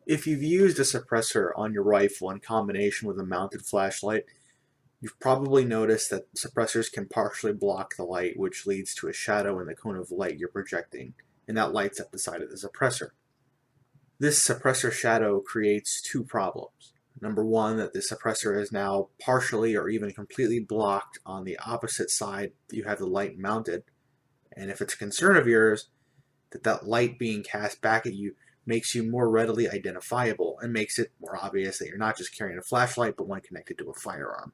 If you've used a suppressor on your rifle in combination with a mounted flashlight, you've probably noticed that suppressors can partially block the light, which leads to a shadow in the cone of light you're projecting, and that lights up the side of the suppressor. This suppressor shadow creates two problems. Number one, that the suppressor is now partially or even completely blocked on the opposite side that you have the light mounted, and if it's a concern of yours, that light being cast back at you makes you more readily identifiable and makes it more obvious that you're not just carrying a flashlight but one connected to a firearm.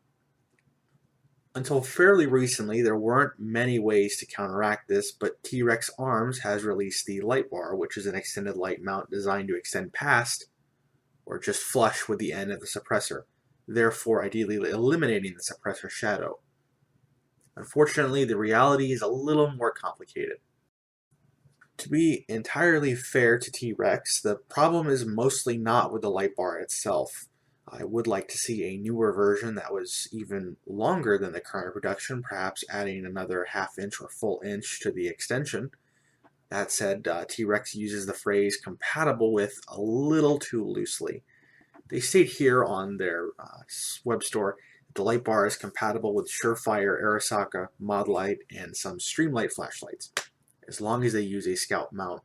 Until fairly recently, there weren't many ways to counteract this, but T.Rex Arms has released the LightBar, which is an extended light mount designed to extend past or just flush with the end of the suppressor, therefore ideally eliminating the suppressor shadow. Unfortunately, the reality is a little more complicated. To be entirely fair to T.Rex, the problem is mostly not with the LightBar itself. I would like to see a newer version that was even longer than the current production, perhaps adding another half inch or full inch to the extension. That said, T.Rex uses the phrase compatible with a little too loosely. They state here on their web store that the LightBar is compatible with Surefire, Arasaka, Modlite, and some Streamlight flashlights, as long as they use a Scout mount.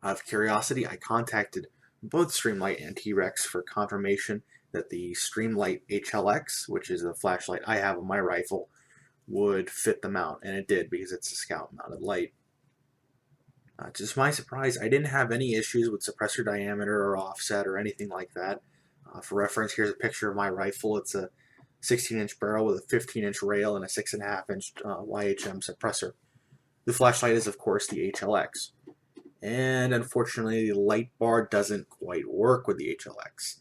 Out of curiosity, I contacted both Streamlight and T.Rex for confirmation that the Streamlight HLX, which is the flashlight I have on my rifle, would fit the mount, and it did because it's a Scout mounted light. To my surprise, I didn't have any issues with suppressor diameter or offset or anything like that. For reference, here's a picture of my rifle. It's a 16-inch barrel with a 15-inch rail and a 6.5-inch YHM suppressor. The flashlight is, of course, the HLX. And unfortunately, the LightBar doesn't quite work with the HLX.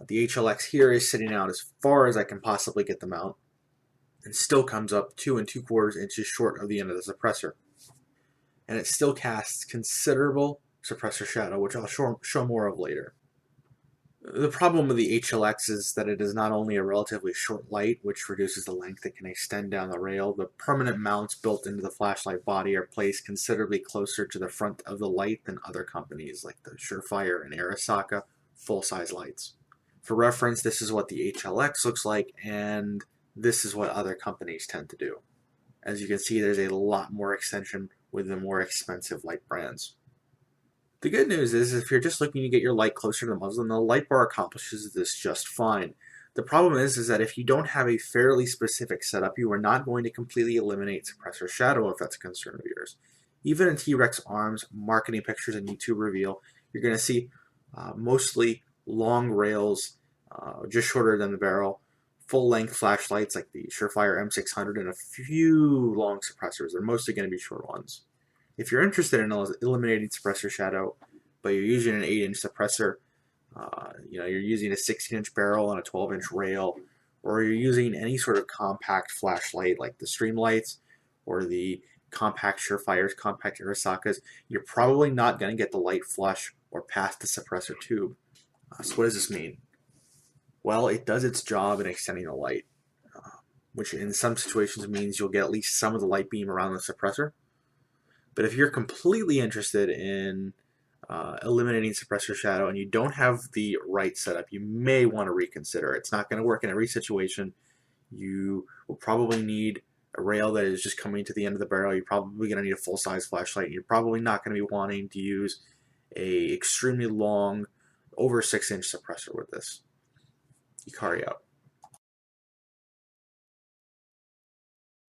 The HLX here is sitting out as far as I can possibly get the mount, and still comes up 2 3/4 inches short of the end of the suppressor. And it still casts considerable suppressor shadow, which I'll show more of later. The problem with the HLX is that it is not only a relatively short light, which reduces the length it can extend down the rail, the permanent mounts built into the flashlight body are placed considerably closer to the front of the light than other companies like the Surefire and Arasaka full-size lights. For reference, this is what the HLX looks like, and this is what other companies tend to do. As you can see, there's a lot more extension with the more expensive light brands. The good news is, if you're just looking to get your light closer to the muzzle, the LightBar accomplishes this just fine. The problem is that if you don't have a fairly specific setup, you are not going to completely eliminate suppressor shadow if that's a concern of yours. Even in T.Rex Arms marketing pictures and YouTube reveal, you're going to see mostly long rails, just shorter than the barrel, full-length flashlights like the Surefire M600, and a few long suppressors. They're mostly going to be short ones. If you're interested in eliminating suppressor shadow, but you're using an 8-inch suppressor, you're using a 16-inch barrel and a 12-inch rail, or you're using any sort of compact flashlight like the Streamlights or the compact Surefires, compact Arasakas, you're probably not going to get the light flush or past the suppressor tube. So what does this mean? Well, it does its job in extending the light, which in some situations means you'll get at least some of the light beam around the suppressor. But if you're completely interested in eliminating suppressor shadow and you don't have the right setup, you may want to reconsider. It's not going to work in every situation. You will probably need a rail that is just coming to the end of the barrel. You're probably going to need a full-size flashlight. You're probably not going to be wanting to use a extremely long, over 6-inch suppressor with this. Ikari out.